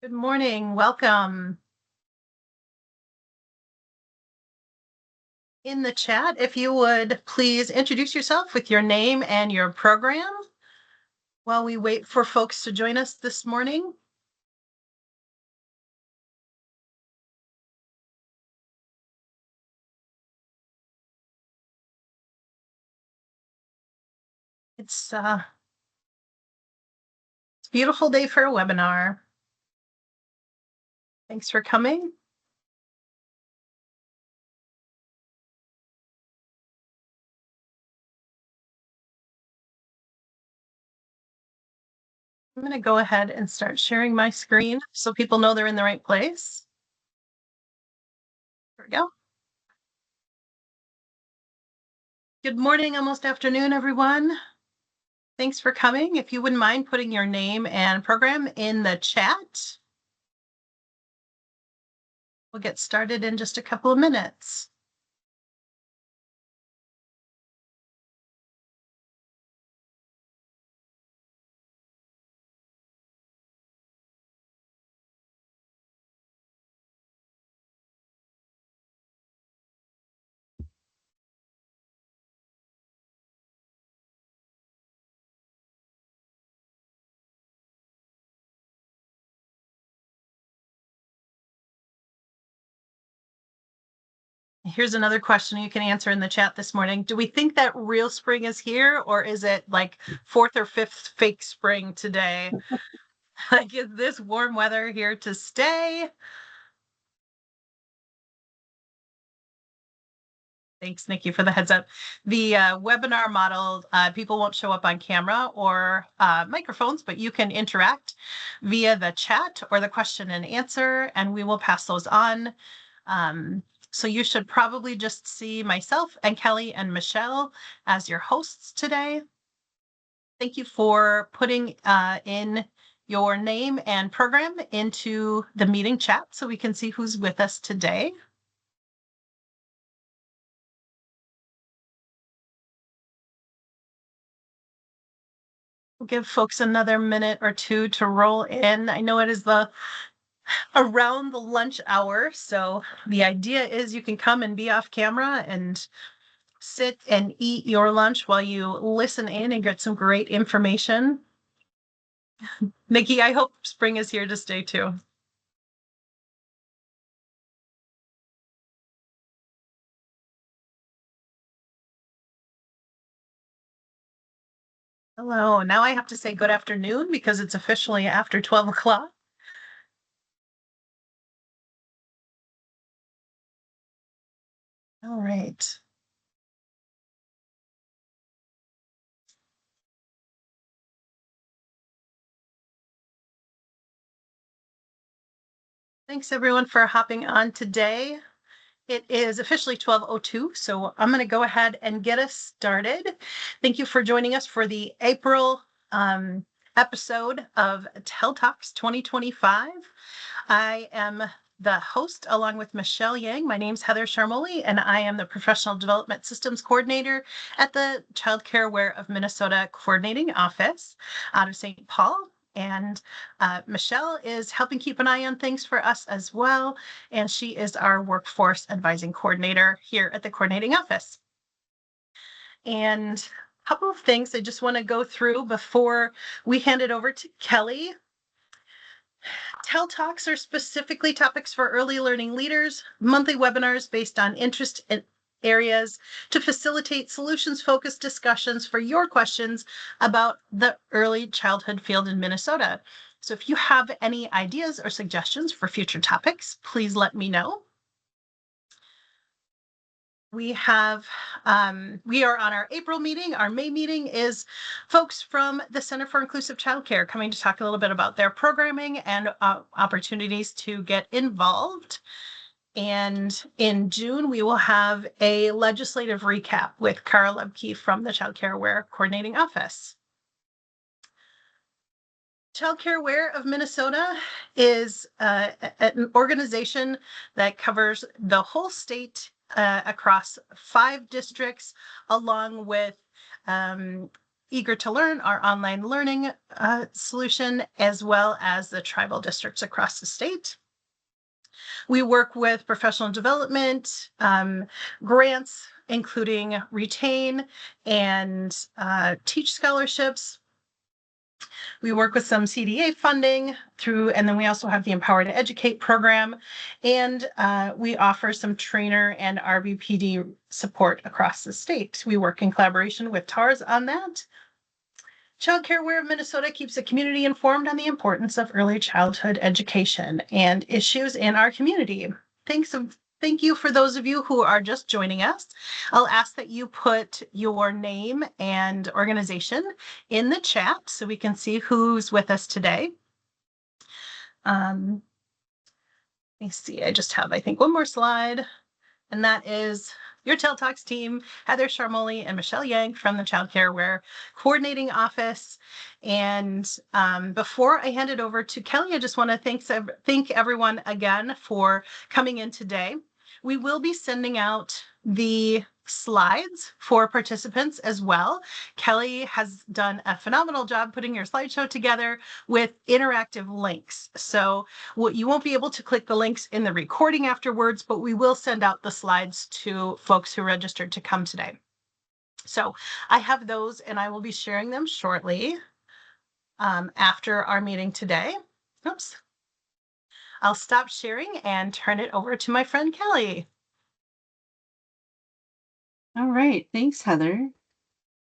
Good morning. Welcome. In the chat, if you would please introduce yourself with your name and your program while we wait for folks to join us this morning. It's a beautiful day for a webinar. Thanks for coming. I'm going to go ahead and start sharing my screen so people know they're in the right place. There we go. Good morning, almost afternoon, everyone. Thanks for coming. If you wouldn't mind putting your name and program in the chat, we'll get started in just a couple of minutes. Here's another question you can answer in the chat this morning. Do we think that real spring is here, or is it like fourth or fifth fake spring today? Like, is this warm weather here to stay? Thanks, Nikki, for the heads up. The webinar model, people won't show up on camera or microphones, but you can interact via the chat or the question and answer, and we will pass those on. So you should probably just see myself and Kelly and Michelle as your hosts today. Thank you for putting in your name and program into the meeting chat so we can see who's with us today. We'll give folks another minute or two to roll in. I know it is around the lunch hour, so the idea is you can come and be off camera and sit and eat your lunch while you listen in and get some great information. Nikki, I hope spring is here to stay too. Hello, now I have to say good afternoon because it's officially after 12 o'clock. All right. Thanks everyone for hopping on today. It is officially 12:02, so I'm going to go ahead and get us started. Thank you for joining us for the April episode of TEL Talks 2025. I am the host along with Michelle Yang. My name's Heather Sharmoli, and I am the Professional Development Systems Coordinator at the Child Care Aware of Minnesota Coordinating Office out of St. Paul. And Michelle is helping keep an eye on things for us as well. And she is our Workforce Advising Coordinator here at the Coordinating Office. And a couple of things I just want to go through before we hand it over to Kelly. TEL Talks are specifically topics for early learning leaders, monthly webinars based on interest areas to facilitate solutions-focused discussions for your questions about the early childhood field in Minnesota. So if you have any ideas or suggestions for future topics, please let me know. We are on our April meeting. Our May meeting is folks from the Center for Inclusive Childcare coming to talk a little bit about their programming and opportunities to get involved. And in June, we will have a legislative recap with Kara Lebke from the Child Care Aware Coordinating Office. Child Care Aware of Minnesota is an organization that covers the whole state across 5 districts, along with Eager to Learn, our online learning solution, as well as the tribal districts across the state. We work with professional development, grants, including Retain and Teach scholarships. We work with some CDA funding through, and then we also have the Empower to Educate program, and we offer some trainer and RBPD support across the state. We work in collaboration with TARS on that. Child Care Aware of Minnesota keeps the community informed on the importance of early childhood education and issues in our community. Thank you for those of you who are just joining us. I'll ask that you put your name and organization in the chat so we can see who's with us today. Let me see, I just have, I think, one more slide, and that is your TEL Talks team, Heather Sharmoli and Michelle Yang from the Child Care Aware Coordinating Office. And before I hand it over to Kelly, I just want to thank everyone again for coming in today. We will be sending out the slides for participants as well. Kelly has done a phenomenal job putting your slideshow together with interactive links. So you won't be able to click the links in the recording afterwards, but we will send out the slides to folks who registered to come today. So I have those and I will be sharing them shortly after our meeting today. Oops. I'll stop sharing and turn it over to my friend Kelly. All right, thanks, Heather.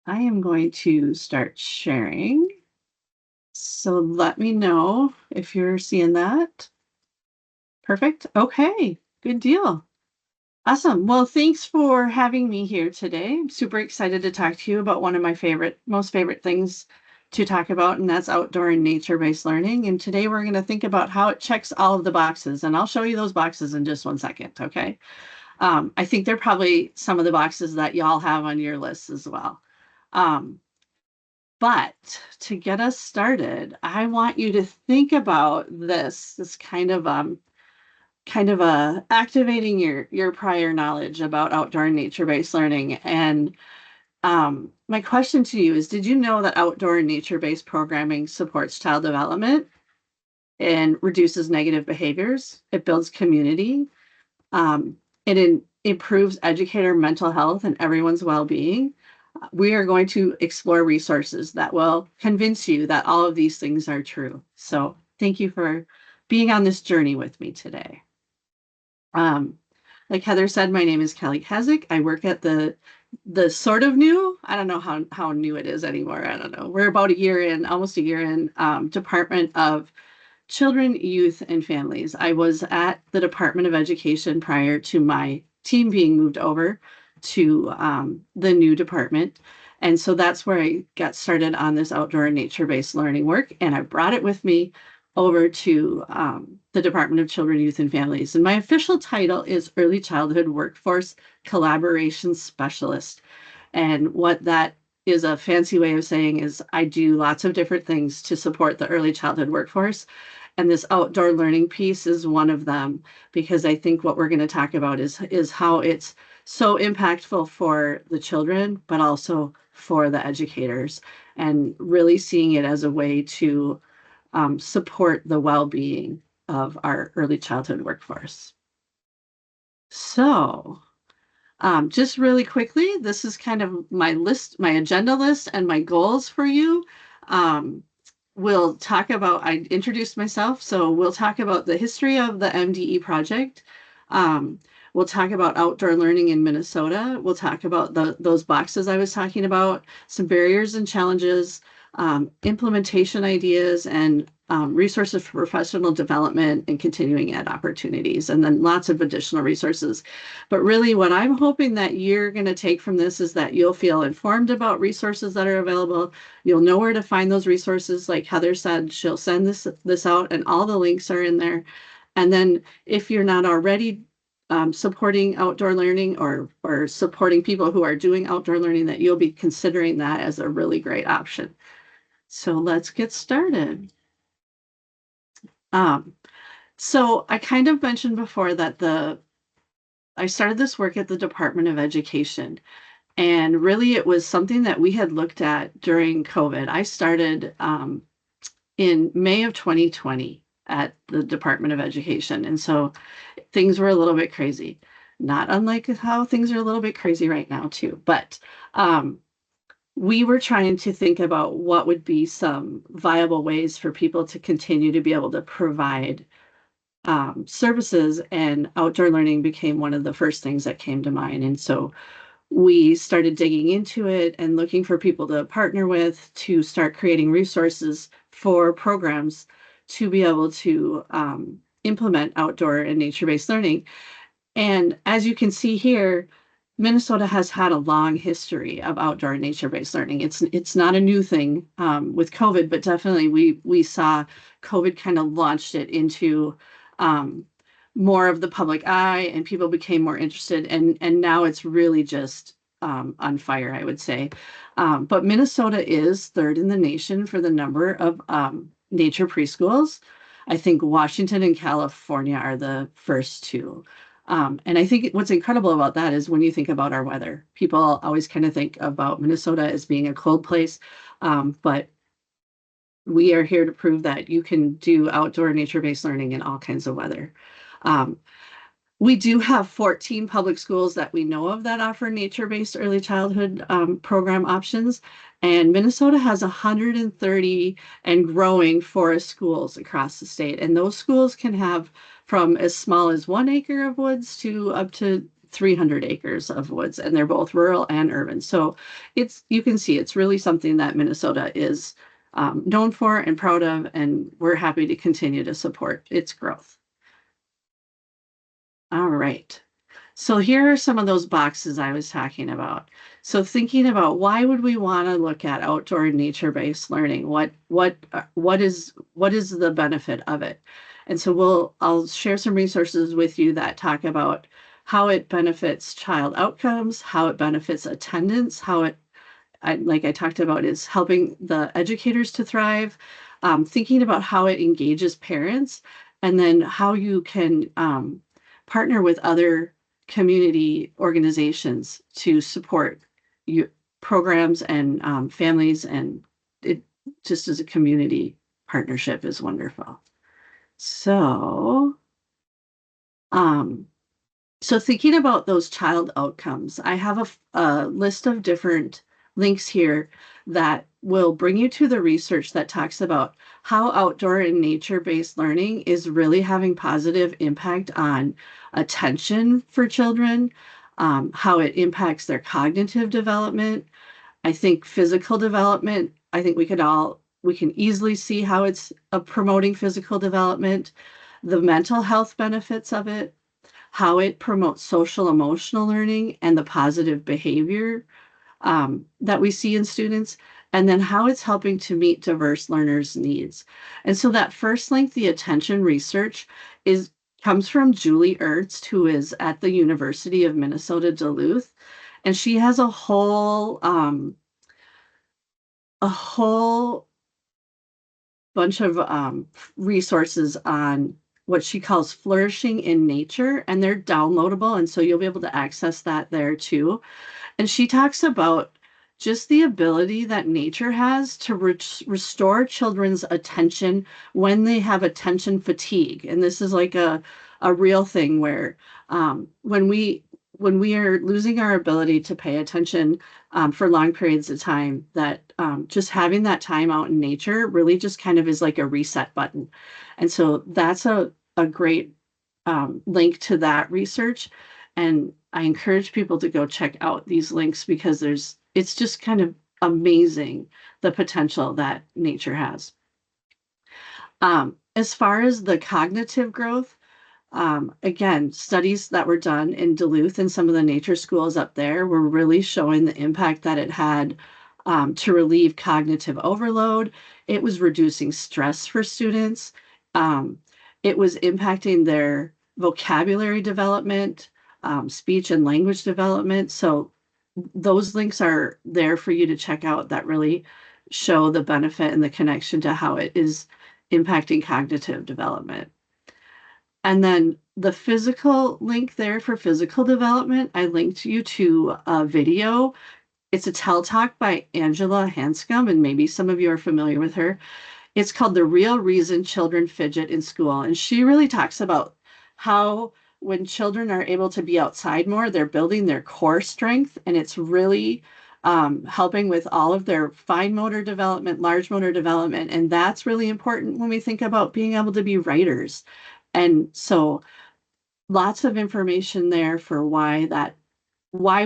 I am going to start sharing. So let me know if you're seeing that. Perfect. Okay, good deal. Awesome. Well, thanks for having me here today. I'm super excited to talk to you about one of my most favorite things to talk about, and that's outdoor and nature-based learning. And today we're going to think about how it checks all of the boxes, and I'll show you those boxes in just one second, okay? I think they're probably some of the boxes that y'all have on your list as well. But to get us started, I want you to think about this kind of activating your prior knowledge about outdoor and nature-based learning. And my question to you is, did you know that outdoor and nature-based programming supports child development and reduces negative behaviors? It builds community. It improves educator mental health and everyone's well-being. We are going to explore resources that will convince you that all of these things are true. So thank you for being on this journey with me today. Like Heather said, my name is Kelly Kazik. I work at the sort of new, I don't know how new it is anymore. I don't know. We're about almost a year in, Department of Children, Youth, and Families. I was at the Department of Education prior to my team being moved over to the new department. And so that's where I got started on this outdoor and nature-based learning work. And I brought it with me over to the Department of Children, Youth, and Families. And my official title is Early Childhood Workforce Collaboration Specialist. And what that is a fancy way of saying is I do lots of different things to support the early childhood workforce. And this outdoor learning piece is one of them, because I think what we're going to talk about is how it's so impactful for the children, but also for the educators, and really seeing it as a way to support the well-being of our early childhood workforce. So just really quickly, this is kind of my list, my agenda list, and my goals for you. We'll talk about, I introduced myself, so we'll talk about the history of the MDE project. We'll talk about outdoor learning in Minnesota. We'll talk about those boxes I was talking about, some barriers and challenges, implementation ideas, and resources for professional development and continuing ed opportunities, and then lots of additional resources. But really what I'm hoping that you're going to take from this is that you'll feel informed about resources that are available. You'll know where to find those resources. Like Heather said, she'll send this out, and all the links are in there. And then if you're not already supporting outdoor learning or supporting people who are doing outdoor learning, that you'll be considering that as a really great option. So let's get started. So I kind of mentioned before that I started this work at the Department of Education, And really, it was something that we had looked at during COVID. I started in May of 2020 at the Department of Education. And so things were a little bit crazy, not unlike how things are a little bit crazy right now, too. But we were trying to think about what would be some viable ways for people to continue to be able to provide services, and outdoor learning became one of the first things that came to mind. And so we started digging into it and looking for people to partner with to start creating resources for programs to be able to implement outdoor and nature-based learning. And as you can see here, Minnesota has had a long history of outdoor and nature-based learning. It's not a new thing with COVID, but definitely we saw COVID kind of launched it into more of the public eye, and people became more interested. And now it's really just on fire, I would say. But Minnesota is third in the nation for the number of nature preschools. I think Washington and California are the first two. And I think what's incredible about that is when you think about our weather, people always kind of think about Minnesota as being a cold place. But we are here to prove that you can do outdoor nature-based learning in all kinds of weather. We do have 14 public schools that we know of that offer nature-based early childhood program options. And Minnesota has 130 and growing forest schools across the state. And those schools can have from as small as 1 acre of woods to up to 300 acres of woods. And they're both rural and urban. So you can see it's really something that Minnesota is known for and proud of. And we're happy to continue to support its growth. All right. So here are some of those boxes I was talking about. So thinking about why would we want to look at outdoor and nature-based learning? What is the benefit of it? And so I'll share some resources with you that talk about how it benefits child outcomes, how it benefits attendance, like I talked about, is helping the educators to thrive, thinking about how it engages parents, and then how you can partner with other community organizations to support programs and families, and it just as a community partnership is wonderful. So thinking about those child outcomes, I have a list of different links here that will bring you to the research that talks about how outdoor and nature-based learning is really having positive impact on attention for children, how it impacts their cognitive development. I think physical development, I think we can easily see how it's promoting physical development, the mental health benefits of it, how it promotes social emotional learning and the positive behavior that we see in students, and then how it's helping to meet diverse learners' needs. And so that first link, the attention research, comes from Julie Ernst, who is at the University of Minnesota Duluth, and she has a whole bunch of resources on what she calls flourishing in nature, and they're downloadable, and so you'll be able to access that there too. And she talks about just the ability that nature has to restore children's attention when they have attention fatigue. And this is like a real thing where when we are losing our ability to pay attention for long periods of time, that just having that time out in nature really just kind of is like a reset button. And so that's a great link to that research. And I encourage people to go check out these links because it's just kind of amazing the potential that nature has. As far as the cognitive growth, again, studies that were done in Duluth and some of the nature schools up there were really showing the impact that it had to relieve cognitive overload. It was reducing stress for students. It was impacting their vocabulary development, speech and language development. So those links are there for you to check out that really show the benefit and the connection to how it is impacting cognitive development. And then the physical link there for physical development, I linked you to a video. It's a TED Talk by Angela Hanscom, and maybe some of you are familiar with her. It's called The Real Reason Children Fidget in School. And she really talks about how when children are able to be outside more, they're building their core strength, and it's really helping with all of their fine motor development, large motor development. And that's really important when we think about being able to be writers. And so lots of information there for why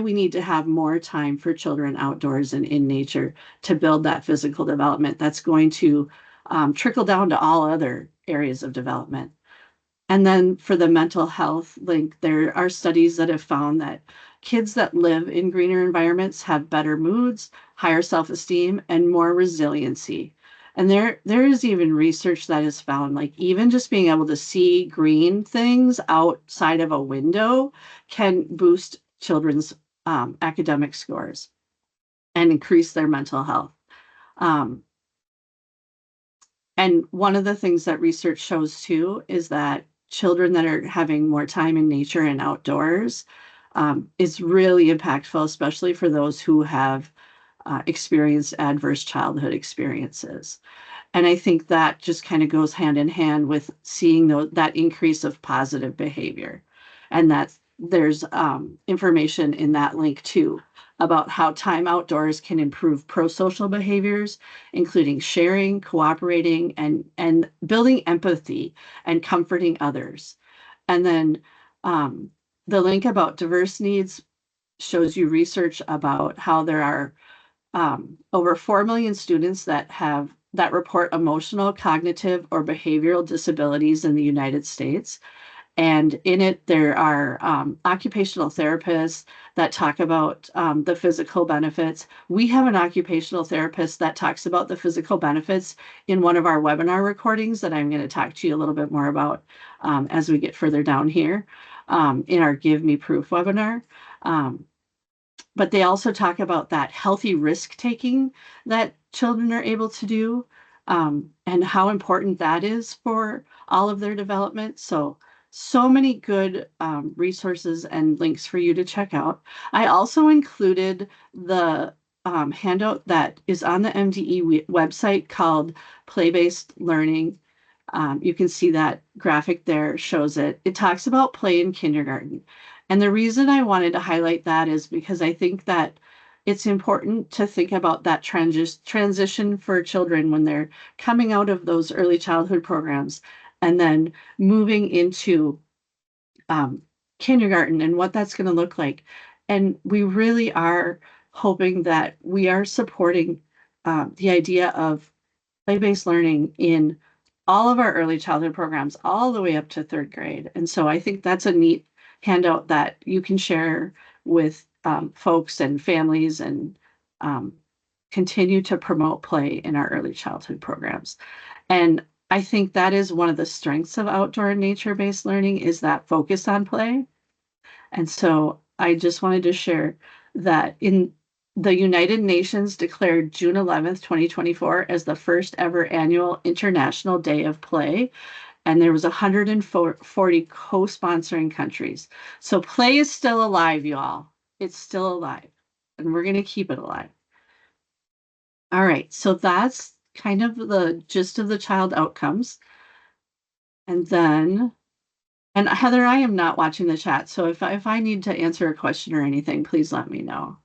we need to have more time for children outdoors and in nature to build that physical development that's going to trickle down to all other areas of development. And then for the mental health link, there are studies that have found that kids that live in greener environments have better moods, higher self-esteem, and more resiliency. And there is even research that has found like even just being able to see green things outside of a window can boost children's academic scores and increase their mental health. And one of the things that research shows too is that children that are having more time in nature and outdoors is really impactful, especially for those who have experienced adverse childhood experiences. And I think that just kind of goes hand in hand with seeing that increase of positive behavior. And there's information in that link too about how time outdoors can improve pro-social behaviors, including sharing, cooperating, and building empathy and comforting others. And then the link about diverse needs shows you research about how there are over 4 million students that report emotional, cognitive, or behavioral disabilities in the United States. And in it, there are occupational therapists that talk about the physical benefits. We have an occupational therapist that talks about the physical benefits in one of our webinar recordings that I'm going to talk to you a little bit more about as we get further down here in our Give Me Proof webinar. But they also talk about that healthy risk taking that children are able to do and how important that is for all of their development. So many good resources and links for you to check out. I also included the handout that is on the MDE website called Play-Based Learning. You can see that graphic there shows it. It talks about play in kindergarten. And the reason I wanted to highlight that is because I think that it's important to think about that transition for children when they're coming out of those early childhood programs and then moving into kindergarten and what that's going to look like. And we really are hoping that we are supporting the idea of play-based learning in all of our early childhood programs, all the way up to 3rd grade. And so I think that's a neat handout that you can share with folks and families and continue to promote play in our early childhood programs. And I think that is one of the strengths of outdoor and nature-based learning is that focus on play. And so I just wanted to share that in the United Nations declared June 11th, 2024 as the first ever annual International Day of Play. And there was 140 co-sponsoring countries. So play is still alive, y'all. It's still alive. And we're going to keep it alive. All right. So that's kind of the gist of the child outcomes. And then, and Heather, I am not watching the chat. So if I need to answer a question or anything, please let me know.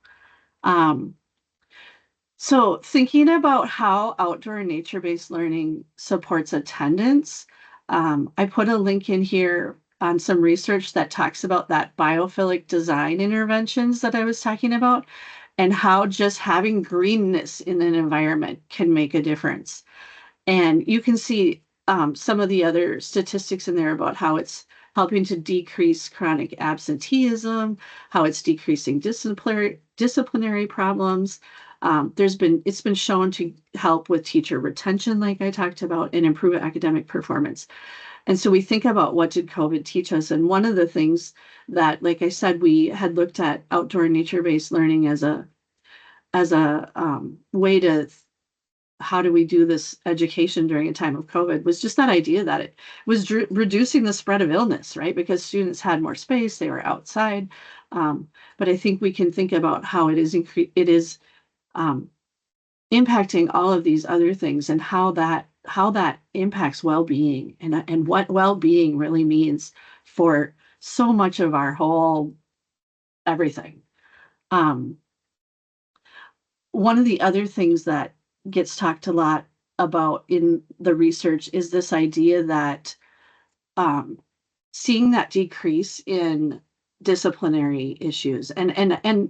So thinking about how outdoor and nature-based learning supports attendance, I put a link in here on some research that talks about that biophilic design interventions that I was talking about and how just having greenness in an environment can make a difference. And you can see some of the other statistics in there about how it's helping to decrease chronic absenteeism, how it's decreasing disciplinary problems. It's been shown to help with teacher retention, like I talked about, and improve academic performance. And so we think about what did COVID teach us? And one of the things that, like I said, we had looked at outdoor nature-based learning as a way to how do we do this education during a time of COVID was just that idea that it was reducing the spread of illness, right? Because students had more space, they were outside. But I think we can think about how it is um, impacting all of these other things and how that impacts well-being and what well-being really means for so much of our whole everything. Um, One of the other things that gets talked a lot about in the research is this idea that um, seeing that decrease in disciplinary issues and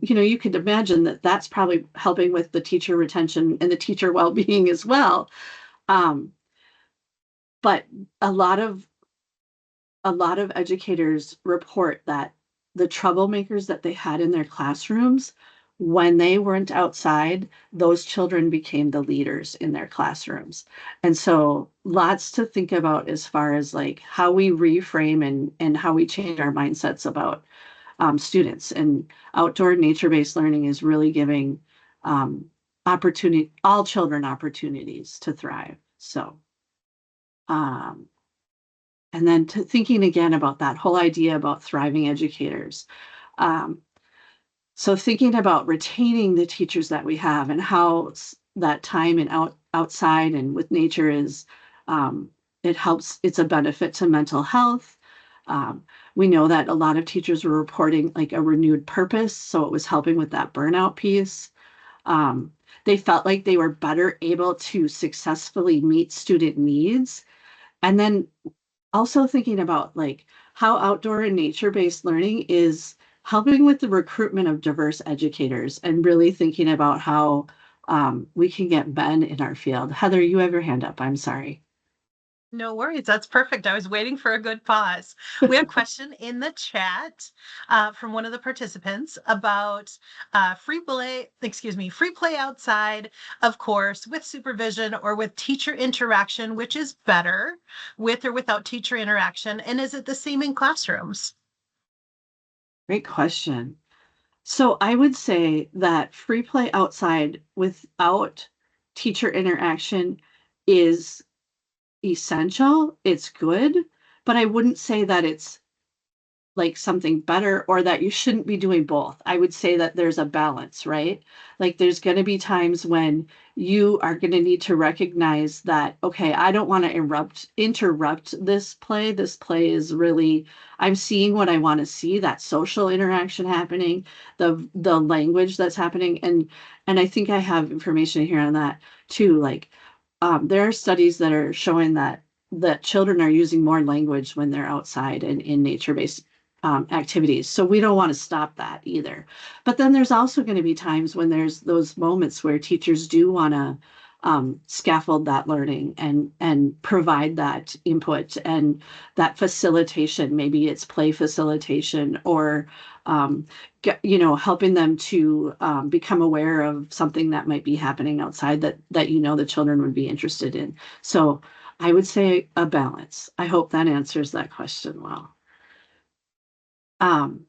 you could imagine that that's probably helping with the teacher retention and the teacher well-being as well. um, but a lot of educators report that the troublemakers that they had in their classrooms, when they weren't outside, those children became the leaders in their classrooms. And so lots to think about as far as like how we reframe and how we change our mindsets about students. And outdoor nature-based learning is really giving all children opportunities to thrive. So um, and then thinking again about that whole idea about thriving educators. Um, so thinking about retaining the teachers that we have and how that time and outside and with nature is, it helps, it's a benefit to mental health. Um, we know that a lot of teachers were reporting like a renewed purpose, so it was helping with that burnout piece. Um, they felt like they were better able to successfully meet student needs. And then also thinking about like how outdoor and nature-based learning is helping with the recruitment of diverse educators and really thinking about how we can get men in our field. Heather, you have your hand up. I'm sorry. No worries. That's perfect. I was waiting for a good pause. We have a question in the chat from one of the participants about free play outside, of course, with supervision or with teacher interaction, which is better, with or without teacher interaction? And is it the same in classrooms? Great question. So I would say that free play outside without teacher interaction is essential. It's good, but I wouldn't say that it's like something better or that you shouldn't be doing both. I would say that there's a balance, right? Like there's going to be times when you are going to need to recognize that, okay, I don't want to interrupt this play. This play is really, I'm seeing what I want to see, that social interaction happening, the language that's happening. And I think I have information here on that too. Like there are studies that are showing that children are using more language when they're outside and in nature-based activities. So we don't want to stop that either. But then there's also going to be times when there's those moments where teachers do want to scaffold that learning and provide that input and that facilitation. Maybe it's play facilitation or helping them to become aware of something that might be happening outside that the children would be interested in. So I would say a balance. I hope that answers that question well. Um,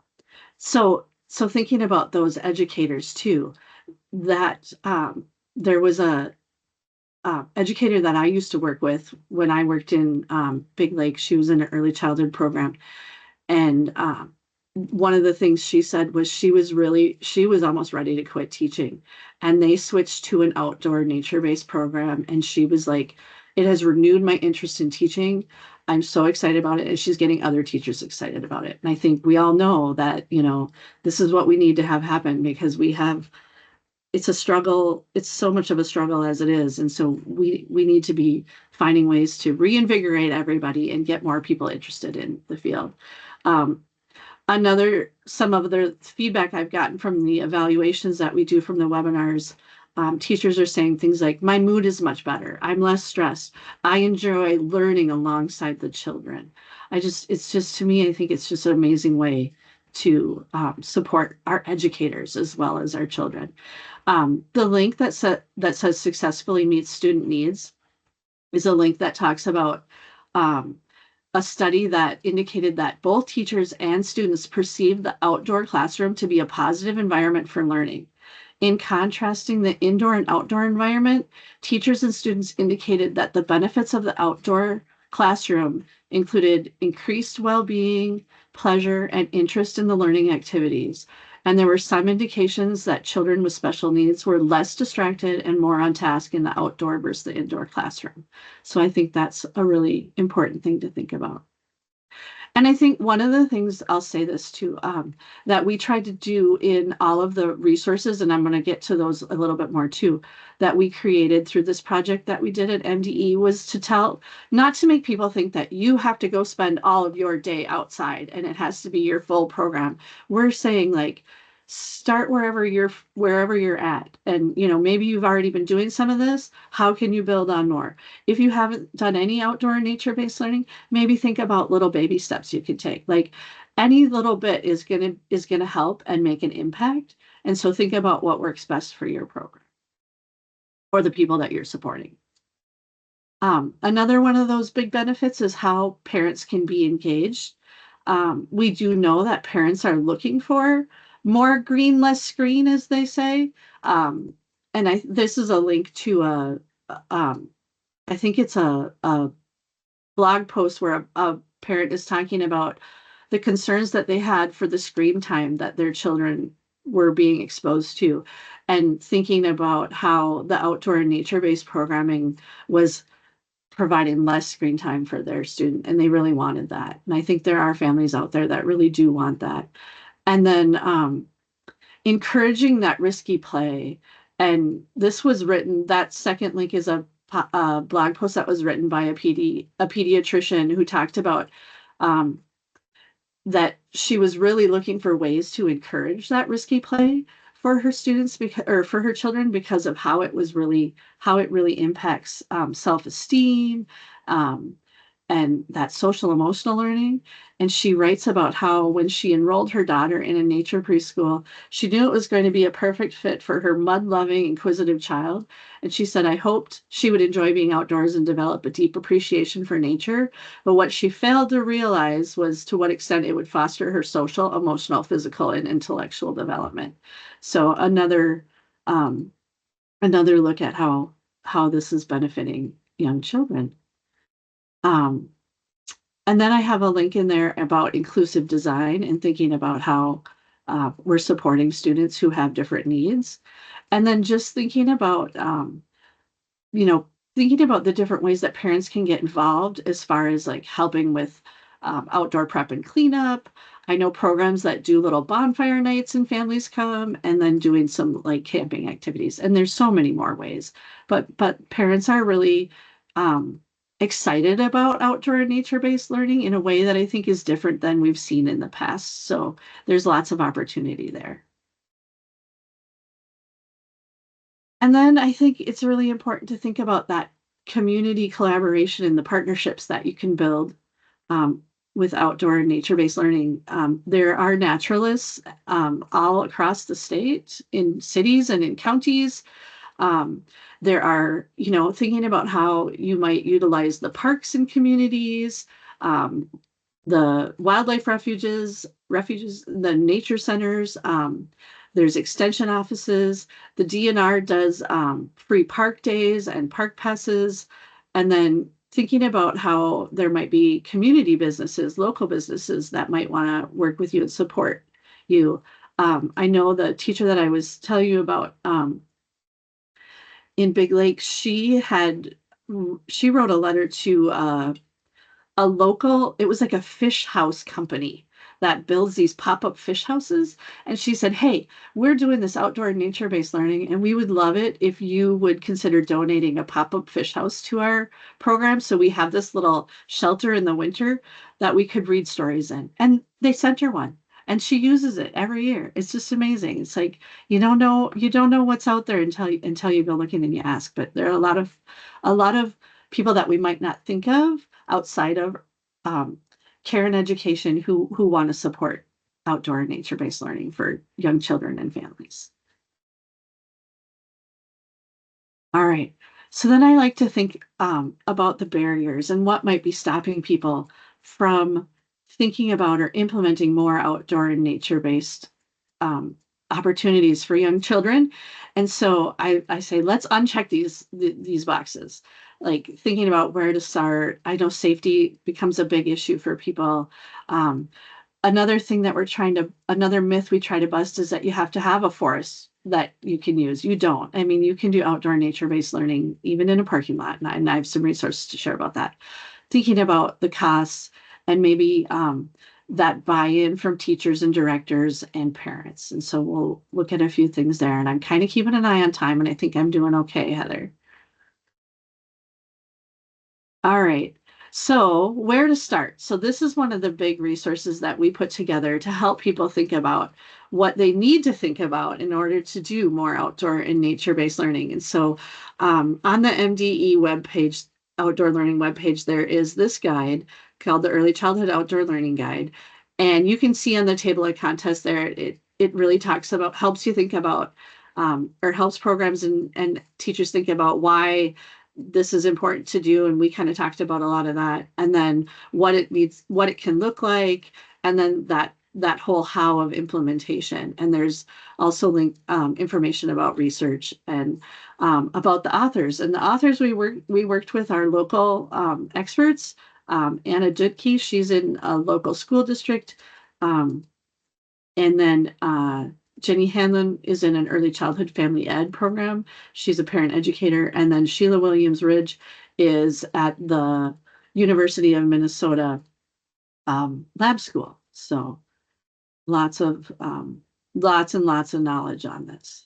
so thinking about those educators too, that there was a educator that I used to work with when I worked in Big Lake. She was in an early childhood program, and one of the things she said was she was almost ready to quit teaching, and they switched to an outdoor nature-based program, and she was like, it has renewed my interest in teaching. I'm so excited about it, and she's getting other teachers excited about it. And I think we all know that this is what we need to have happen, because it's a struggle. It's so much of a struggle as it is, and so we need to be finding ways to reinvigorate everybody and get more people interested in the field. um, some of the feedback I've gotten from the evaluations that we do from the webinars, teachers are saying things like, my mood is much better. I'm less stressed. I enjoy learning alongside the children. It's just, to me, I think it's just an amazing way to support our educators as well as our children. The link that says successfully meets student needs is a link that talks about a study that indicated that both teachers and students perceive the outdoor classroom to be a positive environment for learning. In contrasting the indoor and outdoor environment, teachers and students indicated that the benefits of the outdoor classroom included increased well-being, pleasure, and interest in the learning activities. And there were some indications that children with special needs were less distracted and more on task in the outdoor versus the indoor classroom. So I think that's a really important thing to think about. And I think one of the things I'll say this too, that we tried to do in all of the resources, and I'm going to get to those a little bit more too, that we created through this project that we did at MDE was to tell, not to make people think that you have to go spend all of your day outside and it has to be your full program. We're saying like, start wherever you're at. And maybe you've already been doing some of this. How can you build on more? If you haven't done any outdoor nature-based learning, maybe think about little baby steps you could take. Like any little bit is gonna help and make an impact. And so think about what works best for your program or the people that you're supporting. Another one of those big benefits is how parents can be engaged. We do know that parents are looking for more green, less screen, as they say. And this is a link to I think it's a blog post where a parent is talking about the concerns that they had for the screen time that their children were being exposed to, and thinking about how the outdoor and nature-based programming was providing less screen time for their student, and they really wanted that. And I think there are families out there that really do want that. And then encouraging that risky play. And this was written, that second link is a blog post that was written by a pediatrician who talked about that she was really looking for ways to encourage that risky play for her students or for her children, because of how it really impacts self-esteem, and that social emotional learning. And she writes about how when she enrolled her daughter in a nature preschool, she knew it was going to be a perfect fit for her mud-loving, inquisitive child. And she said, I hoped she would enjoy being outdoors and develop a deep appreciation for nature. But what she failed to realize was to what extent it would foster her social, emotional, physical, and intellectual development. So another look at how this is benefiting young children. And then I have a link in there about inclusive design and thinking about how we're supporting students who have different needs. And then just thinking about, thinking about the different ways that parents can get involved as far as like helping with outdoor prep and cleanup. I know programs that do little bonfire nights and families come, and then doing some like camping activities. And there's so many more ways, but parents are really excited about outdoor and nature-based learning in a way that I think is different than we've seen in the past. So there's lots of opportunity there. And then I think it's really important to think about that community collaboration and the partnerships that you can build with outdoor and nature-based learning. There are naturalists all across the state, in cities and in counties. There are, thinking about how you might utilize the parks and communities, the wildlife refuges, the nature centers. There's extension offices. The DNR does free park days and park passes. And then thinking about how there might be community businesses, local businesses that might want to work with you and support you. I know the teacher that I was telling you about in Big Lake, she wrote a letter to a local, it was like a fish house company that builds these pop-up fish houses. And she said, hey, we're doing this outdoor nature-based learning, and we would love it if you would consider donating a pop-up fish house to our program. So we have this little shelter in the winter that we could read stories in. And they sent her one. And she uses it every year. It's just amazing. It's like you don't know what's out there until you go looking and you ask. But there are a lot of people that we might not think of outside of care and education who want to support outdoor and nature-based learning for young children and families. All right. So then I like to think about the barriers and what might be stopping people from thinking about or implementing more outdoor and nature-based opportunities for young children. And so I say, let's uncheck these boxes, like thinking about where to start. I know safety becomes a big issue for people. Um, Another thing that another myth we try to bust is that you have to have a forest that you can use. You don't. I mean, you can do outdoor nature-based learning even in a parking lot. And I have some resources to share about that. Thinking about the costs and maybe that buy-in from teachers and directors and parents. And so we'll look at a few things there. And I'm kind of keeping an eye on time, and I think I'm doing okay, Heather. All right. So, where to start? So, this is one of the big resources that we put together to help people think about what they need to think about in order to do more outdoor and nature-based learning. And so, on the MDE webpage, outdoor learning webpage, there is this guide called the Early Childhood Outdoor Learning Guide. And you can see on the table of contents there, it really talks about, helps you think about, or helps programs and teachers think about why this is important to do, and we kind of talked about a lot of that, and then what it needs, what it can look like, and then that whole how of implementation. And there's also information about research and about the authors. And the authors we worked with our local experts. Anna Dudke, she's in a local school district, um, and then Jenny Hanlon is in an early childhood family ed program. She's a parent educator. And then Sheila Williams Ridge is at the University of Minnesota lab school. So lots of lots and lots of knowledge on this.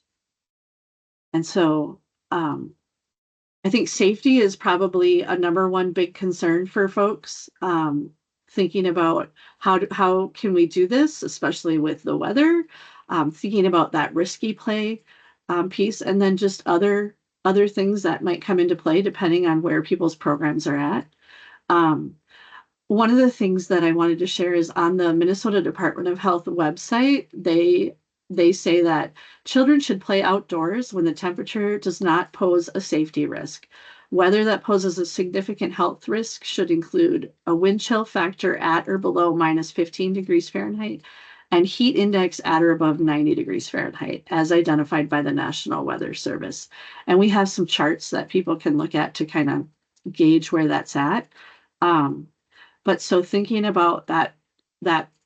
And so I think safety is probably a number one big concern for folks. Thinking about how can we do this, especially with the weather, thinking about that risky play piece, and then just other things that might come into play depending on where people's programs are at. Um, One of the things that I wanted to share is on the Minnesota Department of Health website, they say that children should play outdoors when the temperature does not pose a safety risk. Whether that poses a significant health risk should include a wind chill factor at or below minus 15 degrees Fahrenheit and heat index at or above 90 degrees Fahrenheit, as identified by the National Weather Service. And we have some charts that people can look at to kind of gauge where that's at. Um, but so thinking about that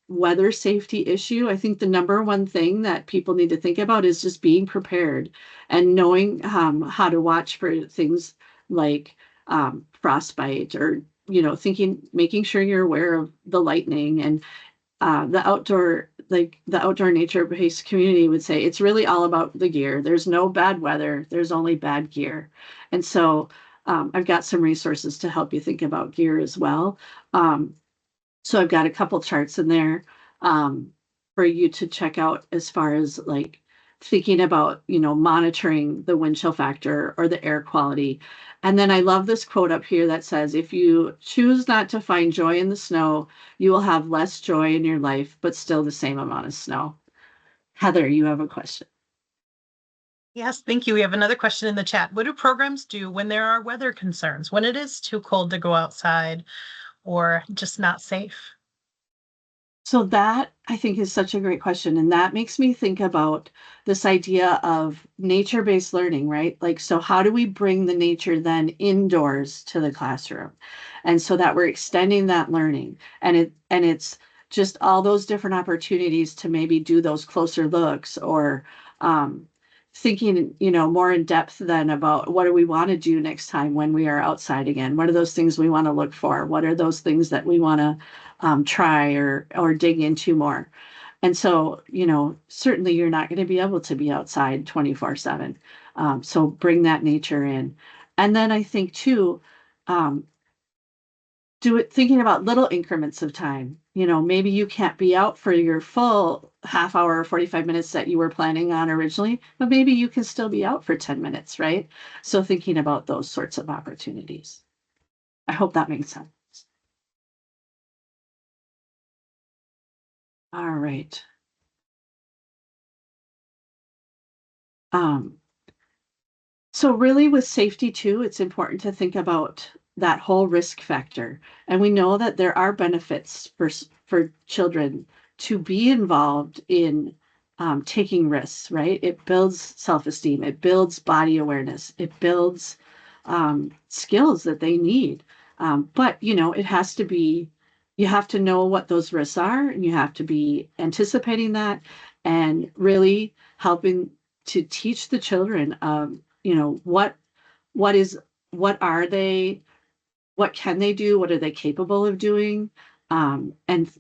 weather safety issue, I think the number one thing that people need to think about is just being prepared and knowing how to watch for things like frostbite, or making sure you're aware of the lightning. And the outdoor nature-based community would say it's really all about the gear. There's no bad weather, there's only bad gear. And so I've got some resources to help you think about gear as well. Um, so I've got a couple charts in there for you to check out as far as like thinking about, monitoring the wind chill factor or the air quality. And then I love this quote up here that says, if you choose not to find joy in the snow, you will have less joy in your life, but still the same amount of snow. Heather, you have a question. Yes, thank you. We have another question in the chat. What do programs do when there are weather concerns, when it is too cold to go outside or just not safe? So that I think is such a great question. And that makes me think about this idea of nature-based learning, right? Like, so how do we bring the nature then indoors to the classroom? And so that we're extending that learning. And it's just all those different opportunities to maybe do those closer looks, or thinking, more in depth then about what do we want to do next time when we are outside again? What are those things we want to look for? What are those things that we want to try or dig into more? And so, certainly you're not going to be able to be outside 24/7. So bring that nature in. And then I think too, um, do it thinking about little increments of time. Maybe you can't be out for your full half hour or 45 minutes that you were planning on originally, but maybe you can still be out for 10 minutes, right? So thinking about those sorts of opportunities. I hope that makes sense. All right. Um, so really with safety too, it's important to think about that whole risk factor. And we know that there are benefits for children to be involved in taking risks, right? It builds self-esteem, it builds body awareness, it builds skills that they need. But it has to be, you have to know what those risks are, and you have to be anticipating that and really helping to teach the children, what is, what are they, what can they do, what are they capable of doing, and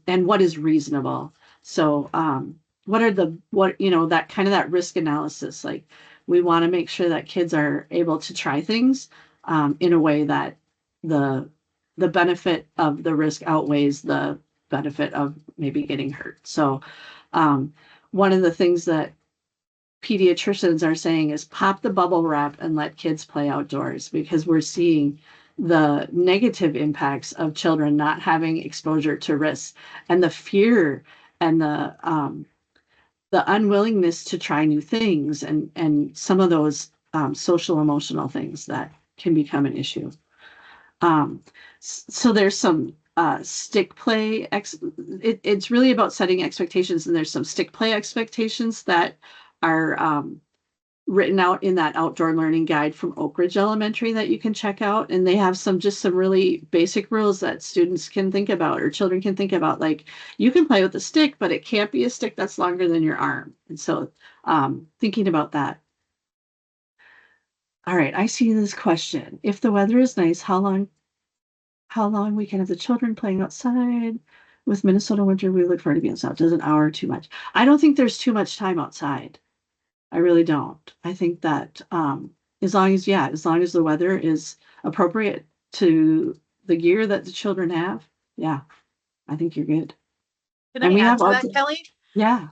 what is reasonable. So what are the, what that kind of, that risk analysis, like we want to make sure that kids are able to try things in a way that the the benefit of the risk outweighs the benefit of maybe getting hurt. So um, one of the things that pediatricians are saying is pop the bubble wrap and let kids play outdoors, because we're seeing the negative impacts of children not having exposure to risks, and the fear and the unwillingness to try new things, and some of those social emotional things that can become an issue. um, so there's some stick play it's really about setting expectations, and there's some stick play expectations that are written out in that outdoor learning guide from Oak Ridge Elementary that you can check out. And they have some really basic rules that students can think about, or children can think about. Like, you can play with a stick, but it can't be a stick that's longer than your arm. And so thinking about that. All right, I see this question. If the weather is nice, how long we can have the children playing outside? With Minnesota winter, we look forward to being outside. Does an hour too much? I don't think there's too much time outside. I really don't. I think that as long as the weather is appropriate to the gear that the children have, yeah, I think you're good. Can And I we add have to all, that, Kelly? yeah,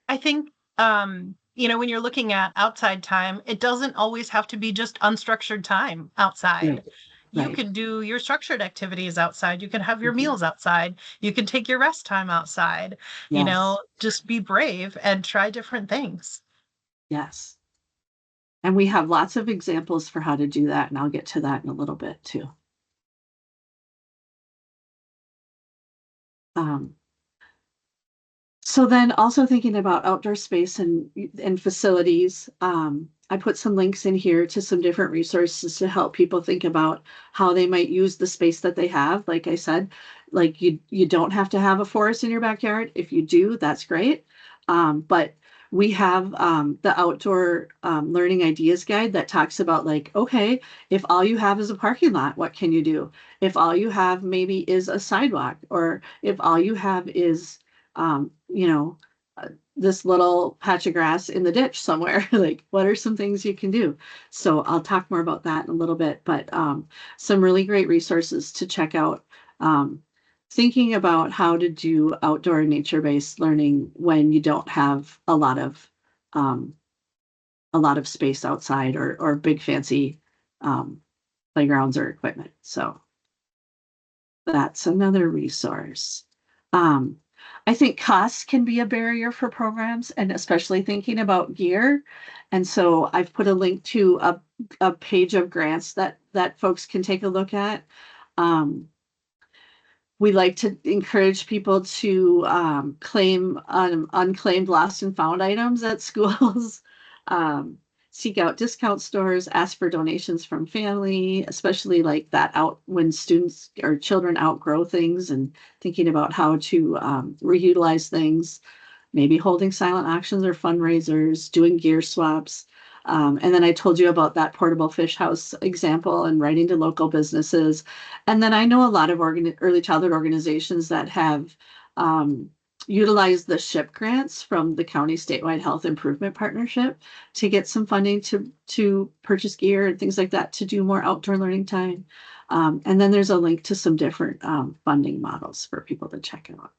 I think, when you're looking at outside time, it doesn't always have to be just unstructured time right, outside. You right. can do your structured activities outside. You can have your Mhm. meals outside. You can take your rest time outside. Yes, Just be brave and try different things. yes. And we have lots of examples for how to do that, and I'll get to that in a little bit too. Um, So then also thinking about outdoor space and facilities, I put some links in here to some different resources to help people think about how they might use the space that they have. Like I said, like you don't have to have a forest in your backyard. If you do, that's great. But we have the outdoor learning ideas guide that talks about, like, okay, if all you have is a parking lot, what can you do? If all you have maybe is a sidewalk, or if all you have is um, you know, this little patch of grass in the ditch somewhere. Like, what are some things you can do? So I'll talk more about that in a little bit, but some really great resources to check out. Um, Thinking about how to do outdoor nature-based learning when you don't have um, a lot of space outside, or big fancy um, playgrounds or equipment. So that's another resource. Um, I think costs can be a barrier for programs, and especially thinking about gear. And so I've put a link to a page of grants that folks can take a look at. Um, we like to encourage people to claim unclaimed lost and found items at schools, um, seek out discount stores, ask for donations from family, especially like that out when students or children outgrow things, and thinking about how to reutilize things, maybe holding silent auctions or fundraisers, doing gear swaps. And then I told you about that portable fish house example, and writing to local businesses. And then I know a lot of early childhood organizations that have utilized the SHIP grants from the County Statewide Health Improvement Partnership to get some funding to purchase gear and things like that to do more outdoor learning time. And then there's a link to some different funding models for people to check out.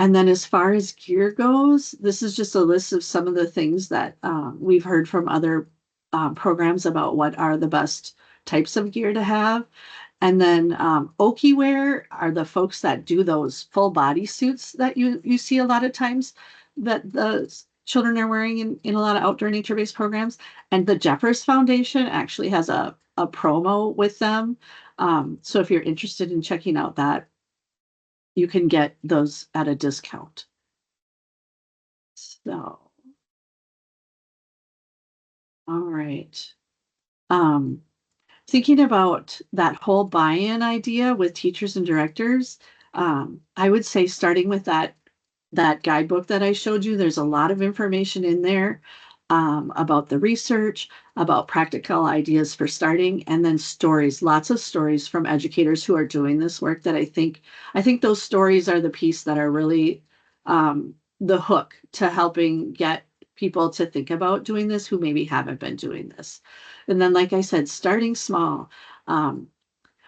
And then as far as gear goes, this is just a list of some of the things that we've heard from other programs about what are the best types of gear to have. And then Okiwear are the folks that do those full body suits that you see a lot of times that the children are wearing in a lot of outdoor nature-based programs. And the Jeffers Foundation actually has a promo with them. So if you're interested in checking out that, you can get those at a discount. So, all right. Um, Thinking about that whole buy-in idea with teachers and directors, I would say starting with that guidebook that I showed you, there's a lot of information in there about the research, about practical ideas for starting, and then stories, lots of stories from educators who are doing this work that I think those stories are the piece that are really the hook to helping get people to think about doing this who maybe haven't been doing this. And then, like I said, starting small. Um,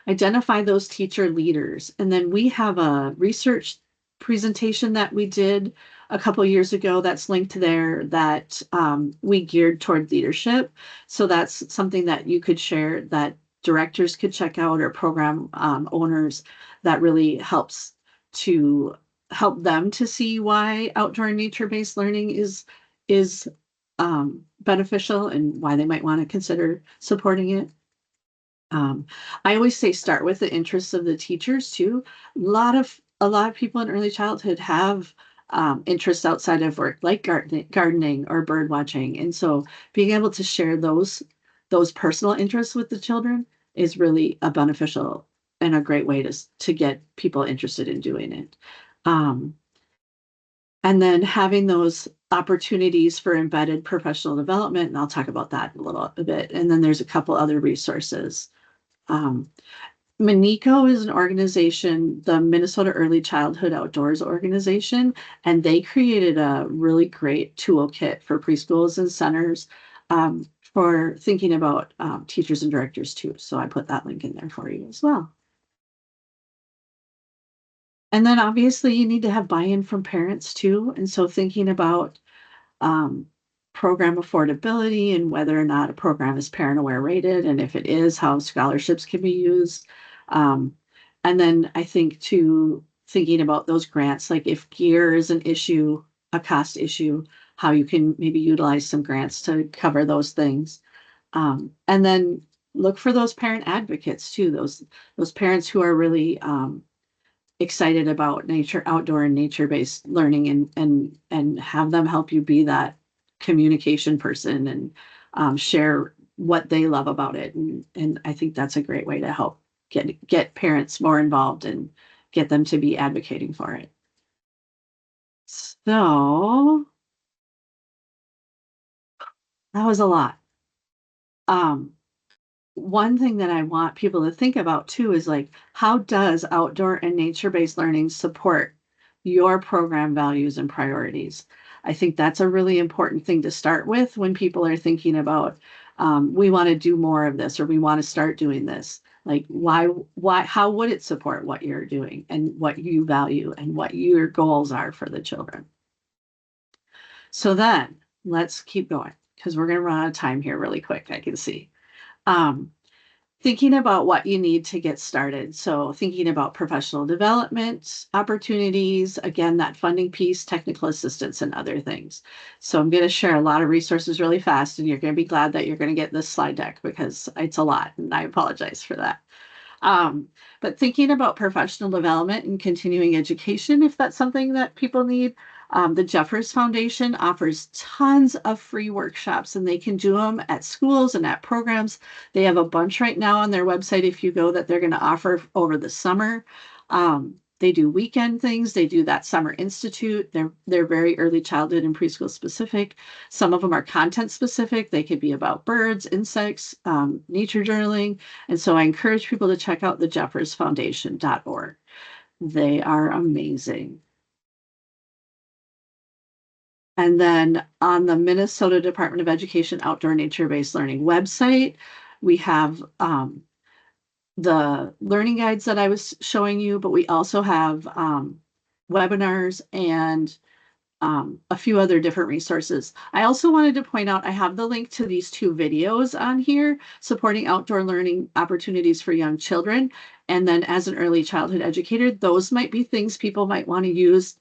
Identify those teacher leaders. And then we have a research presentation that we did a couple years ago that's linked there that we geared toward leadership. So that's something that you could share that directors could check out or program owners that really helps to help them to see why outdoor nature-based learning is beneficial and why they might want to consider supporting it. Um, I always say start with the interests of the teachers too. A lot of people in early childhood have interests outside of work, like gardening or bird watching, and so being able to share those personal interests with the children is really a beneficial and a great way to get people interested in doing it. Um, and then having those opportunities for embedded professional development, and I'll talk about that in a bit. And then there's a couple other resources. um, Miniko is an organization, the Minnesota Early Childhood Outdoors organization, and they created a really great toolkit for preschools and centers for thinking about teachers and directors too. So I put that link in there for you as well. And then obviously you need to have buy-in from parents too. And so thinking about um, program affordability and whether or not a program is parent aware rated, and if it is, how scholarships can be used. Um, and then I think too, thinking about those grants, like if gear is an issue, a cost issue, how you can maybe utilize some grants to cover those things. And then look for those parent advocates too, those parents who are really excited about nature, outdoor and nature-based learning, and have them help you be that communication person and share what they love about it. And I think that's a great way to help get parents more involved and get them to be advocating for it. So that was a lot. Um, One thing that I want people to think about too is like, how does outdoor and nature-based learning support your program values and priorities? I think that's a really important thing to start with when people are thinking about, we want to do more of this or we want to start doing this. Like, how would it support what you're doing and what you value and what your goals are for the children? So then let's keep going because we're going to run out of time here really quick. I can see. Um, Thinking about what you need to get started. So thinking about professional development opportunities, again, that funding piece, technical assistance, and other things. So I'm going to share a lot of resources really fast, and you're going to be glad that you're going to get this slide deck because it's a lot, and I apologize for that. But thinking about professional development and continuing education, if that's something that people need, the Jeffers Foundation offers tons of free workshops and they can do them at schools and at programs. They have a bunch right now on their website if you go that they're going to offer over the summer. They do weekend things. They do that summer institute. They're very early childhood and preschool specific. Some of them are content specific. They could be about birds, insects, nature journaling. And so I encourage people to check out the jeffersfoundation.org. They are amazing. And then on the Minnesota Department of Education Outdoor Nature-Based Learning website, we have the learning guides that I was showing you, but we also have webinars and a few other different resources. I also wanted to point out, I have the link to these two videos on here, supporting outdoor learning opportunities for young children. And then as an early childhood educator, those might be things people might want to use.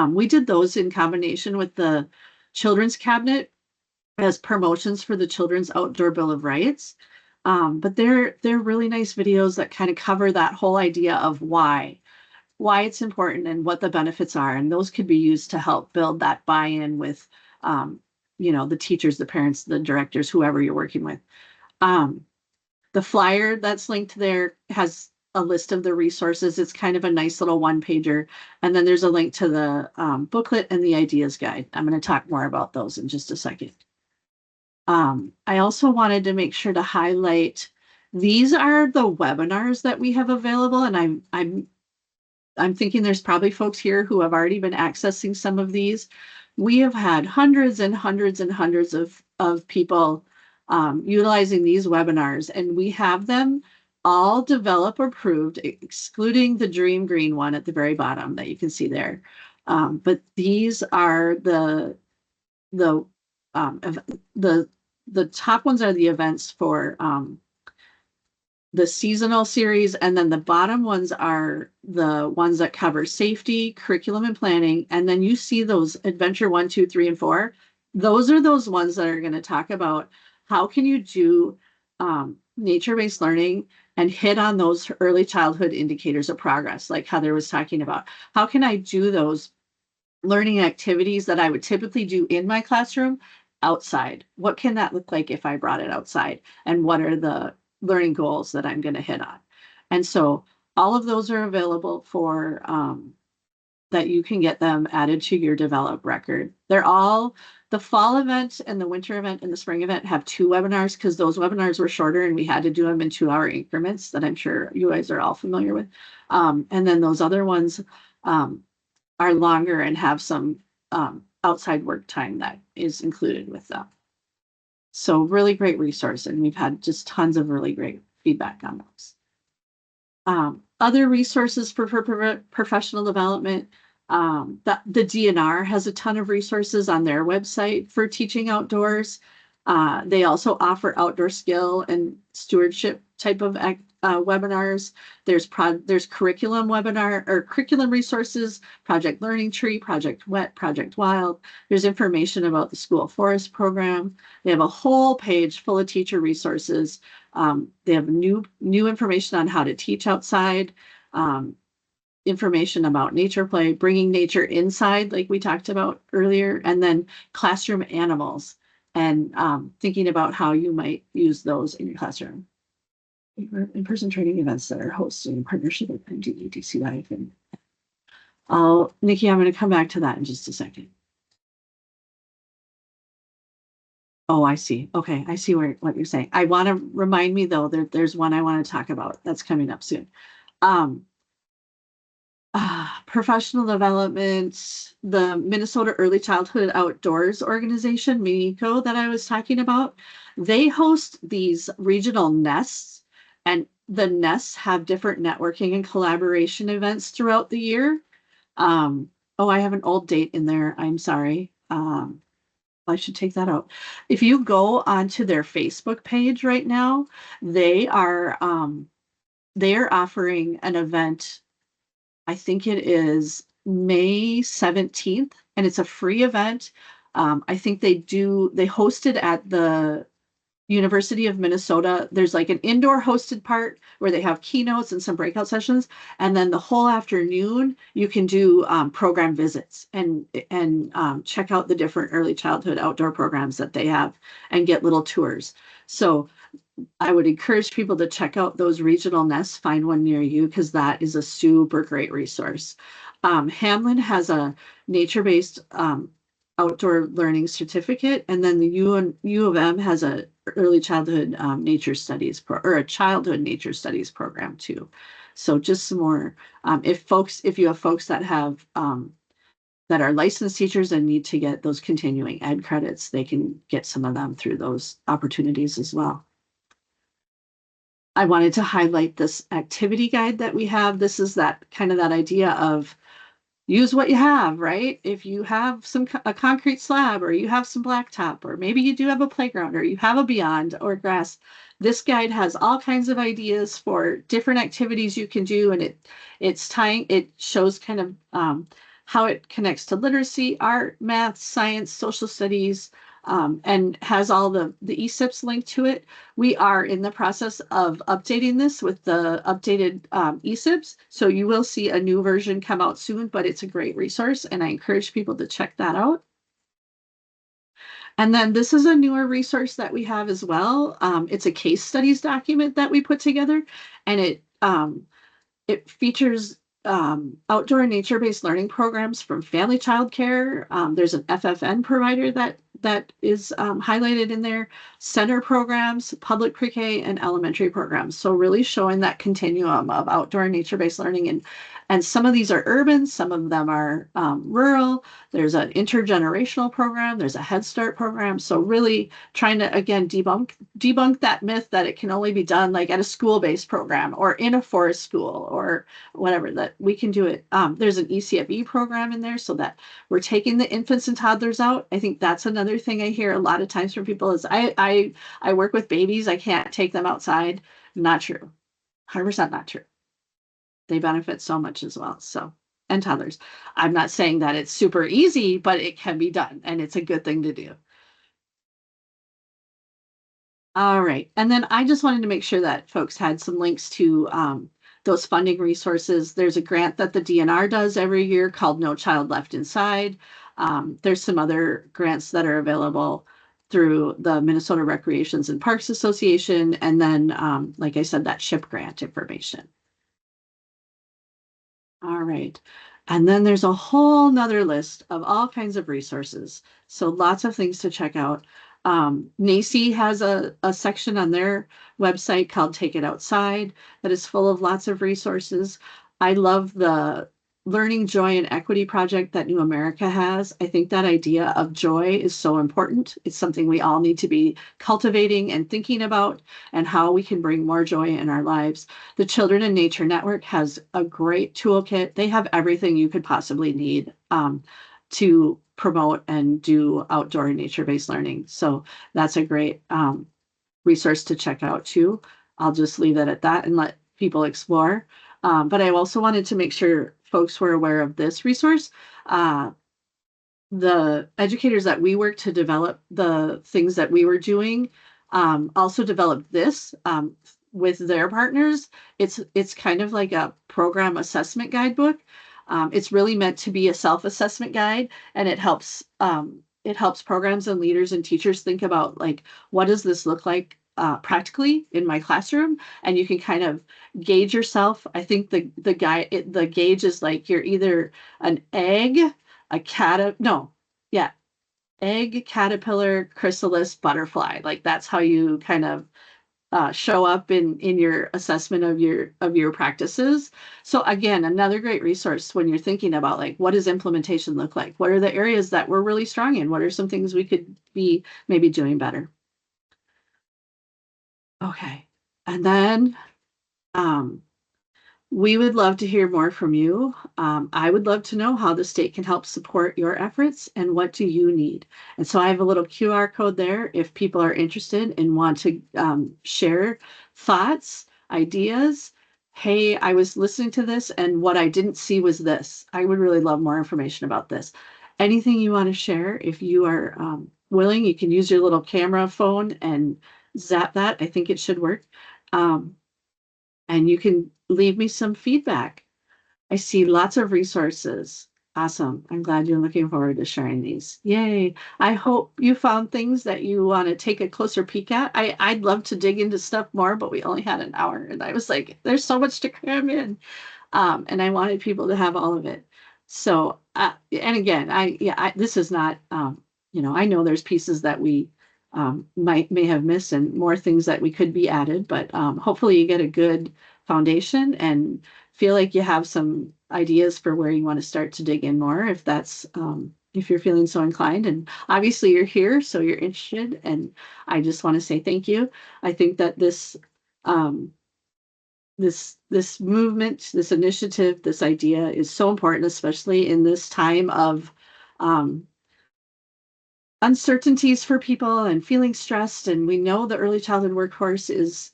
We did those in combination with the Children's Cabinet as promotions for the Children's Outdoor Bill of Rights. But they're really nice videos that kind of cover that whole idea of why. why it's important and what the benefits are. And those could be used to help build that buy-in with, the teachers, the parents, the directors, whoever you're working with. The flyer that's linked there has a list of the resources. It's kind of a nice little one pager. And then there's a link to the booklet and the ideas guide. I'm going to talk more about those in just a second. I also wanted to make sure to highlight, these are the webinars that we have available. And I'm thinking there's probably folks here who have already been accessing some of these. We have had hundreds and hundreds and hundreds of people utilizing these webinars, and we have them all develop approved, excluding the Dream Green one at the very bottom that you can see there. But these are the top ones are the events for the seasonal series, and then the bottom ones are the ones that cover safety, curriculum, and planning. And then you see those Adventure 1, 2, 3, and 4. Those are those ones that are going to talk about how can you do nature-based learning and hit on those early childhood indicators of progress, like Heather was talking about. How can I do those learning activities that I would typically do in my classroom outside? What can that look like if I brought it outside? And what are the learning goals that I'm going to hit on? And so all of those are available for that you can get them added to your develop record. They're all, the fall event and the winter event and the spring event have 2 webinars because those webinars were shorter and we had to do them in 2-hour increments that I'm sure you guys are all familiar with. And then those other ones are longer and have some outside work time that is included with them. So really great resource, and we've had just tons of really great feedback on those. Other resources for professional development, the DNR has a ton of resources on their website for teaching outdoors. They also offer outdoor skill and stewardship type of webinars. There's curriculum webinar or curriculum resources, Project Learning Tree, Project Wet, Project Wild. There's information about the school forest program. They have a whole page full of teacher resources. They have new information on how to teach outside, information about nature play, bringing nature inside, like we talked about earlier, and then classroom animals, and thinking about how you might use those in your classroom. In-person training events that are hosted in partnership with MDE, DCY. Nikki, I'm going to come back to that in just a second. Oh, I see. Okay, I see what you're saying. I want to remind me though, there's one I want to talk about that's coming up soon. Professional development, the Minnesota Early Childhood Outdoors Organization, MINECO, that I was talking about, they host these regional nests, and the nests have different networking and collaboration events throughout the year. Oh, I have an old date in there. I'm sorry. I should take that out. If you go onto their Facebook page right now, they are offering an event. I think it is May 17th, and it's a free event. I think they host it at the University of Minnesota. There's like an indoor hosted part where they have keynotes and some breakout sessions. And then the whole afternoon, you can do program visits and check out the different early childhood outdoor programs that they have and get little tours. So I would encourage people to check out those regional nests, find one near you, because that is a super great resource. Hamlin has a nature-based outdoor learning certificate, and then the U of M has a early childhood nature studies or a childhood nature studies program too. So just some more, if you have folks that have that are licensed teachers and need to get those continuing ed credits, they can get some of them through those opportunities as well. I wanted to highlight this activity guide that we have. This is that kind of that idea of use what you have, right? If you have a concrete slab, or you have some blacktop, or maybe you do have a playground, or you have a beyond or grass, this guide has all kinds of ideas for different activities you can do, and it shows kind of how it connects to literacy, art, math, science, social studies, and has all the ESIPs linked to it. We are in the process of updating this with the updated ESIPs. So you will see a new version come out soon, but it's a great resource and I encourage people to check that out. And then this is a newer resource that we have as well. It's a case studies document that we put together and it features outdoor and nature-based learning programs from family child care. There's an FFN provider that is highlighted in there, center programs, public pre-K, and elementary programs. So really showing that continuum of outdoor and nature-based learning. And some of these are urban, some of them are rural. There's an intergenerational program. There's a Head Start program. So really trying to, again, debunk that myth that it can only be done like at a school-based program or in a forest school or whatever, that we can do it. There's an ECFE program in there so that we're taking the infants and toddlers out. I think that's another thing I hear a lot of times from people is I work with babies. I can't take them outside. Not true. 100% not true. They benefit so much as well. So, and toddlers. I'm not saying that it's super easy, but it can be done and it's a good thing to do. All right. And then I just wanted to make sure that folks had some links to those funding resources. There's a grant that the DNR does every year called No Child Left Inside. There's some other grants that are available through the Minnesota Recreations and Parks Association. And then, like I said, that SHIP grant information. All right. And then there's a whole nother list of all kinds of resources. So lots of things to check out. NACCE has a section on their website called Take It Outside that is full of lots of resources. I love the Learning Joy and Equity project that New America has. I think that idea of joy is so important. It's something we all need to be cultivating and thinking about and how we can bring more joy in our lives. The Children in Nature Network has a great toolkit. They have everything you could possibly need to promote and do outdoor and nature-based learning. So that's a great resource to check out too. I'll just leave it at that and let people explore. But I also wanted to make sure folks were aware of this resource. The educators that we work to develop the things that we were doing also developed this with their partners. It's kind of like a program assessment guidebook. It's really meant to be a self-assessment guide, and it helps programs and leaders and teachers think about like, what does this look like practically in my classroom? And you can kind of gauge yourself. I think the gauge is like you're either an egg, egg, caterpillar, chrysalis, butterfly. Like that's how you kind of show up in your assessment of your practices. So again, another great resource when you're thinking about like, what does implementation look like? What are the areas that we're really strong in? What are some things we could be maybe doing better? Okay. And then we would love to hear more from you. I would love to know how the state can help support your efforts and what do you need. And so I have a little QR code there if people are interested and want to share thoughts, ideas. Hey, I was listening to this and what I didn't see was this. I would really love more information about this. Anything you want to share, if you are willing, you can use your little camera phone and zap that. I think it should work. And you can leave me some feedback. I see lots of resources. Awesome. I'm glad you're looking forward to sharing these. Yay. I hope you found things that you want to take a closer peek at. I'd love to dig into stuff more, but we only had an hour and I was like, there's so much to cram in. And I wanted people to have all of it. So, and again, this is not, I know there's pieces that we may have missed and more things that we could be added, but hopefully you get a good foundation and feel like you have some ideas for where you want to start to dig in more if that's if you're feeling so inclined. And obviously you're here, so you're interested, and I just want to say thank you. I think that this this movement, this initiative, this idea is so important, especially in this time of uncertainties for people and feeling stressed. And we know the early childhood workforce is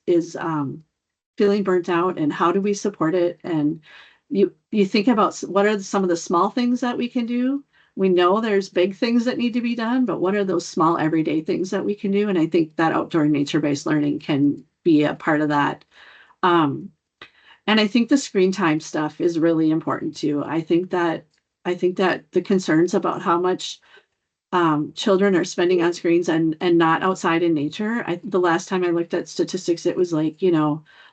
feeling burnt out, and how do we support it? And you think about what are some of the small things that we can do we know there's big things that need to be done, but what are those small everyday things that we can do? And I think that outdoor nature-based learning can be a part of that. Um, and I think the screen time stuff is really important too. I think that the concerns about how much children are spending on screens and not outside in nature. The last time I looked at statistics, it was like,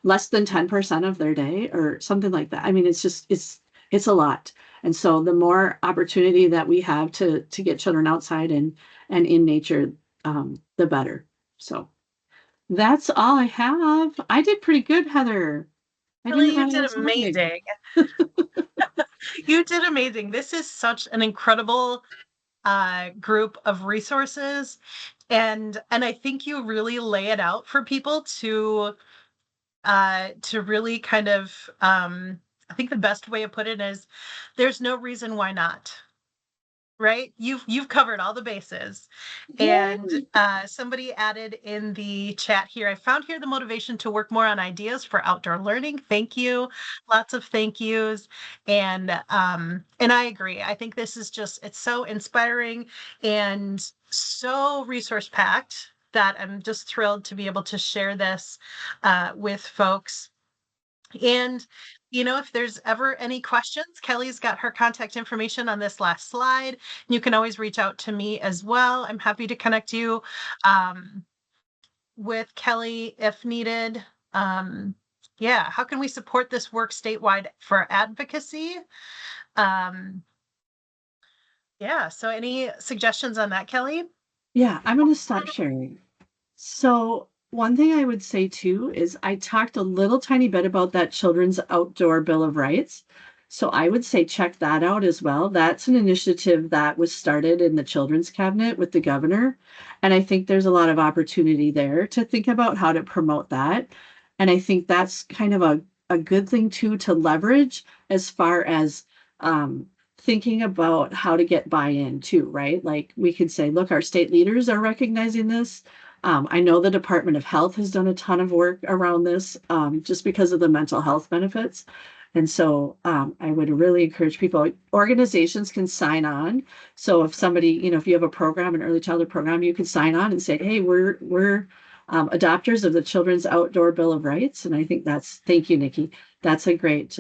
less than 10% of their day or something like that. I mean, it's a lot. And so the more opportunity that we have to get children outside and in nature, the better. So that's all I have. I did pretty good, Heather. I Really, didn't you run out did of time. amazing. You did amazing. This is such an incredible group of resources, and I think you really lay it out for people to really kind of I think the best way of put it is there's no reason why not. Right? You've covered all the bases. And Yay. somebody added in the chat here, I found here the motivation to work more on ideas for outdoor learning. Thank you. Lots of thank yous. And I agree. I think this is just it's so inspiring and so resource packed that I'm just thrilled to be able to share this with folks. And, if there's ever any questions, Kelly's got her contact information on this last slide. You can always reach out to me as well. I'm happy to connect you um, with Kelly if needed. Yeah, how can we support this work statewide for advocacy? Um, yeah, so any suggestions on that, Kelly? Yeah, I'm going to stop sharing. So, one thing I would say too is I talked a little tiny bit about that Children's Outdoor Bill of Rights. So, I would say check that out as well. That's an initiative that was started in the Children's Cabinet with the governor. And I think there's a lot of opportunity there to think about how to promote that. And I think that's kind of a good thing too to leverage as far as thinking about how to get buy-in too, right? Like we could say, look, our state leaders are recognizing this. I know the Department of Health has done a ton of work around this just because of the mental health benefits. And so I would really encourage people, organizations can sign on. So if somebody, if you have a program, an early childhood program, you can sign on and say, hey, we're adopters of the Children's Outdoor Bill of Rights. And I think thank you, Nikki. That's a great,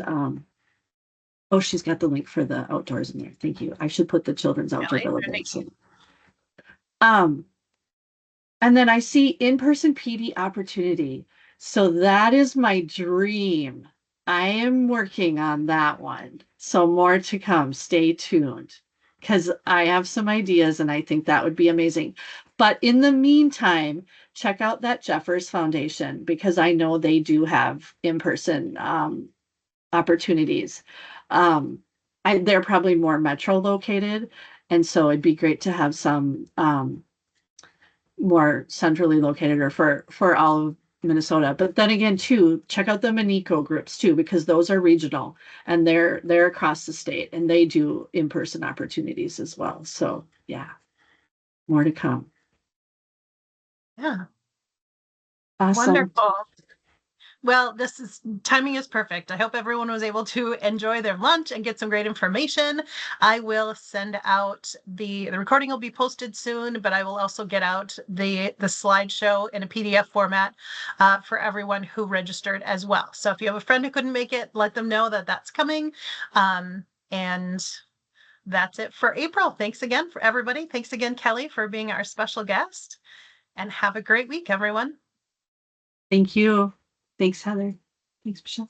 oh, she's got the link for the outdoors in there. Thank you. I should put the Children's Outdoor Kelly? Bill of Rights in. Um, and then I see in-person PD opportunity. So that is my dream. I am working on that one. So more to come. Stay tuned because I have some ideas and I think that would be amazing. But in the meantime, check out that Jeffers Foundation because I know they do have in-person opportunities. Um, they're probably more metro located, and so it'd be great to have some more centrally located or for all of Minnesota. But then again, too, check out the Manico groups too, because those are regional and they're across the state and they do in-person opportunities as well. So yeah, more to come. Yeah, Awesome. wonderful. Well, timing is perfect. I hope everyone was able to enjoy their lunch and get some great information. I will send out the recording will be posted soon, but I will also get out the slideshow in a PDF format for everyone who registered as well. So if you have a friend who couldn't make it, let them know that that's coming. And that's it for April. Thanks again for everybody. Thanks again, Kelly, for being our special guest. And have a great week, everyone. Thank you. Thanks, Heather. Thanks, Michelle.